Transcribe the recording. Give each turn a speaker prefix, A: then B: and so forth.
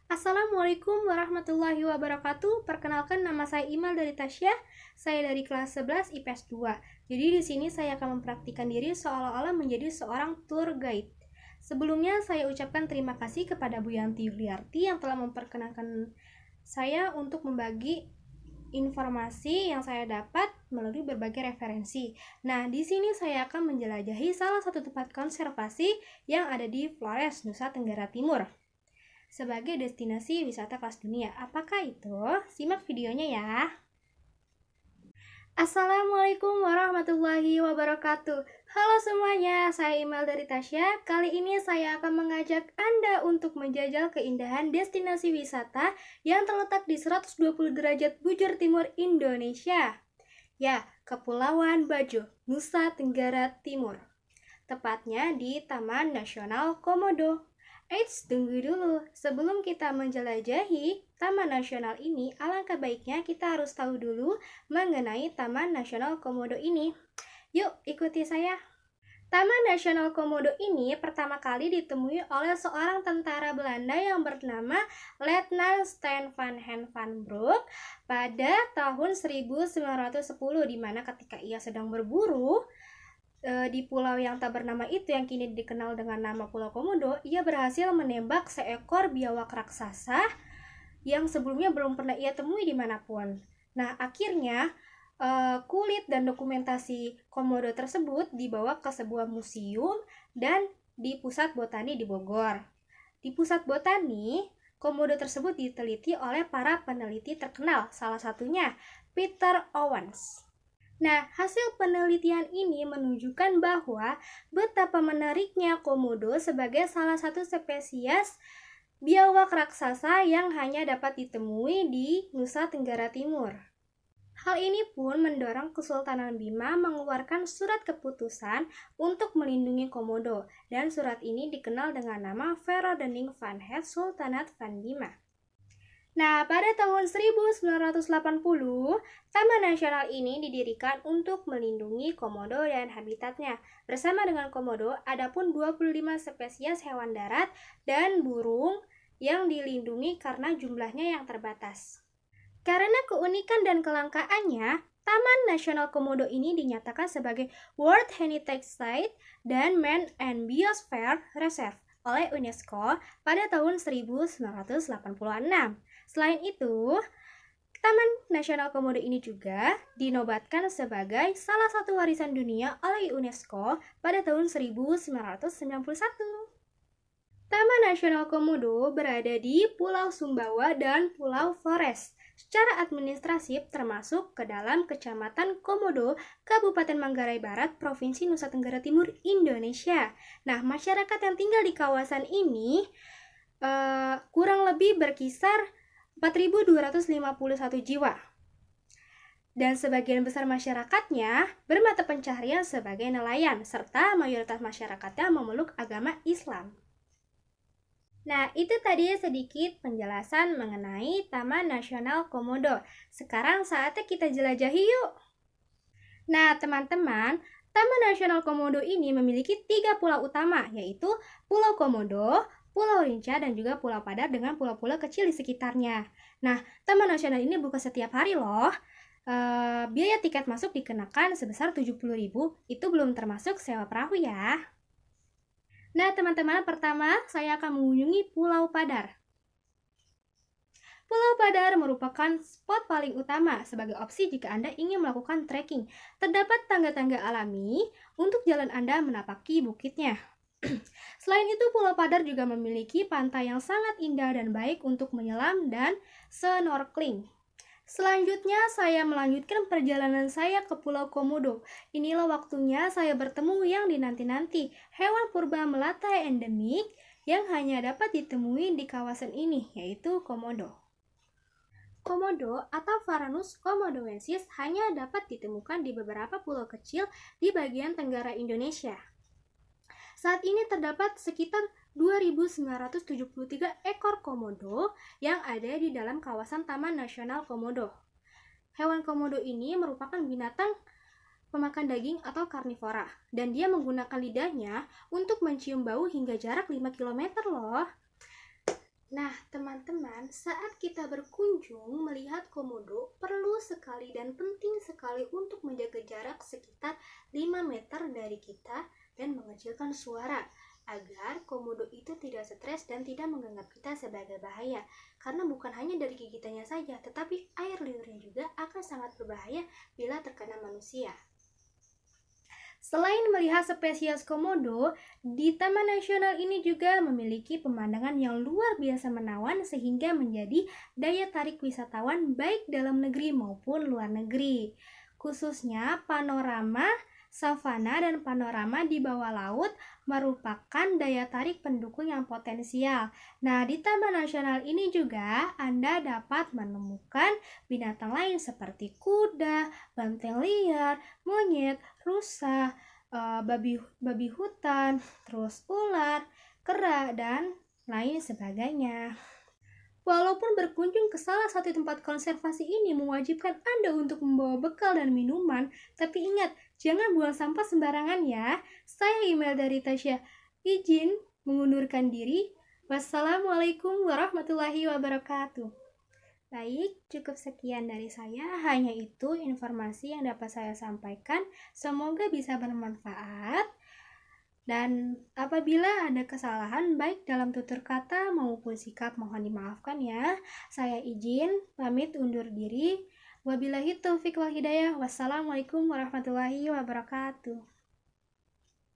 A: Assalamualaikum warahmatullahi wabarakatuh. Perkenalkan, nama saya Imal dari Tasya. Saya dari kelas 11 IPS 2. Jadi di sini saya akan mempraktikkan diri seolah-olah menjadi seorang tour guide. Sebelumnya saya ucapkan terima kasih kepada Bu Yanti Yuliarti yang telah memperkenalkan saya untuk membagi informasi yang saya dapat melalui berbagai referensi. Nah, di sini saya akan menjelajahi salah satu tempat konservasi yang ada di Flores, Nusa Tenggara Timur sebagai destinasi wisata kelas dunia. Apakah itu? Simak videonya ya. Assalamualaikum warahmatullahi wabarakatuh. Halo semuanya, saya Imal dari Tasya. Kali ini saya akan mengajak Anda untuk menjajal keindahan destinasi wisata yang terletak di 120 derajat bujur timur Indonesia. Ya, Kepulauan Bajo, Nusa Tenggara Timur. Tepatnya di Taman Nasional Komodo. Eits, tunggu dulu. Sebelum kita menjelajahi Taman Nasional ini, alangkah baiknya kita harus tahu dulu mengenai Taman Nasional Komodo ini. Yuk, ikuti saya. Taman Nasional Komodo ini pertama kali ditemui oleh seorang tentara Belanda yang bernama Letnan Steen van Hen van Broek pada tahun 1910, di mana ketika ia sedang berburu di pulau yang tak bernama itu yang kini dikenal dengan nama Pulau Komodo, ia berhasil menembak seekor biawak raksasa yang sebelumnya belum pernah ia temui dimanapun. Nah, akhirnya kulit dan dokumentasi Komodo tersebut dibawa ke sebuah museum dan di Pusat Botani di Bogor. Di Pusat Botani, Komodo tersebut diteliti oleh para peneliti terkenal, salah satunya Peter Owens. Nah, hasil penelitian ini menunjukkan bahwa betapa menariknya Komodo sebagai salah satu spesies biawak raksasa yang hanya dapat ditemui di Nusa Tenggara Timur. Hal ini pun mendorong Kesultanan Bima mengeluarkan surat keputusan untuk melindungi Komodo, dan surat ini dikenal dengan nama Verordening van het Sultanat van Bima. Nah, pada tahun 1980, Taman Nasional ini didirikan untuk melindungi komodo dan habitatnya. Bersama dengan komodo, ada pun 25 spesies hewan darat dan burung yang dilindungi karena jumlahnya yang terbatas. Karena keunikan dan kelangkaannya, Taman Nasional Komodo ini dinyatakan sebagai World Heritage Site dan Man and Biosphere Reserve oleh UNESCO pada tahun 1986. Selain itu, Taman Nasional Komodo ini juga dinobatkan sebagai salah satu warisan dunia oleh UNESCO pada tahun 1991. Taman Nasional Komodo berada di Pulau Sumbawa dan Pulau Flores. Secara administratif termasuk ke dalam Kecamatan Komodo, Kabupaten Manggarai Barat, Provinsi Nusa Tenggara Timur, Indonesia. Nah, masyarakat yang tinggal di kawasan ini kurang lebih berkisar 4.251 jiwa. Dan sebagian besar masyarakatnya bermata pencaharian sebagai nelayan, serta mayoritas masyarakatnya memeluk agama Islam. Nah, itu tadi sedikit penjelasan mengenai Taman Nasional Komodo. Sekarang saatnya kita jelajahi yuk. Nah, teman-teman, Taman Nasional Komodo ini memiliki 3 pulau utama, yaitu Pulau Komodo, Pulau Rinca, dan juga Pulau Padar dengan pulau-pulau kecil di sekitarnya. Nah, Taman Nasional ini buka setiap hari loh. Biaya tiket masuk dikenakan sebesar 70.000, itu belum termasuk sewa perahu ya. Nah, teman-teman, pertama saya akan mengunjungi Pulau Padar. Pulau Padar merupakan spot paling utama sebagai opsi jika Anda ingin melakukan trekking. Terdapat tangga-tangga alami untuk jalan Anda menapaki bukitnya. Selain itu, Pulau Padar juga memiliki pantai yang sangat indah dan baik untuk menyelam dan snorkeling. Selanjutnya, saya melanjutkan perjalanan saya ke Pulau Komodo. Inilah waktunya saya bertemu yang dinanti-nanti, hewan purba melata endemik yang hanya dapat ditemui di kawasan ini, yaitu Komodo. Komodo atau Varanus komodoensis hanya dapat ditemukan di beberapa pulau kecil di bagian tenggara Indonesia. Saat ini terdapat sekitar 2.973 ekor komodo yang ada di dalam kawasan Taman Nasional Komodo. Hewan komodo ini merupakan binatang pemakan daging atau karnivora, dan dia menggunakan lidahnya untuk mencium bau hingga jarak 5 km loh. Nah, teman-teman, saat kita berkunjung melihat komodo, perlu sekali dan penting sekali untuk menjaga jarak sekitar 5 meter dari kita dan mengecilkan suara agar komodo itu tidak stres dan tidak menganggap kita sebagai bahaya. Karena bukan hanya dari gigitannya saja, tetapi air liurnya juga akan sangat berbahaya bila terkena manusia. Selain melihat spesies komodo, di Taman Nasional ini juga memiliki pemandangan yang luar biasa menawan sehingga menjadi daya tarik wisatawan baik dalam negeri maupun luar negeri. Khususnya panorama savana dan panorama di bawah laut merupakan daya tarik pendukung yang potensial. Nah, di Taman Nasional ini juga Anda dapat menemukan binatang lain seperti kuda, banteng liar, monyet, rusa, babi hutan, terus ular, kera, dan lain sebagainya. Walaupun berkunjung ke salah satu tempat konservasi ini mewajibkan Anda untuk membawa bekal dan minuman, tapi ingat, jangan buang sampah sembarangan ya. Saya Email dari Tasya, izin mengundurkan diri. Wassalamualaikum warahmatullahi wabarakatuh. Baik, cukup sekian dari saya. Hanya itu informasi yang dapat saya sampaikan. Semoga bisa bermanfaat. Dan apabila ada kesalahan baik dalam tutur kata maupun sikap, mohon dimaafkan ya. Saya izin pamit undur diri. Wabillahi taufiq wal hidayah. Wassalamualaikum warahmatullahi wabarakatuh.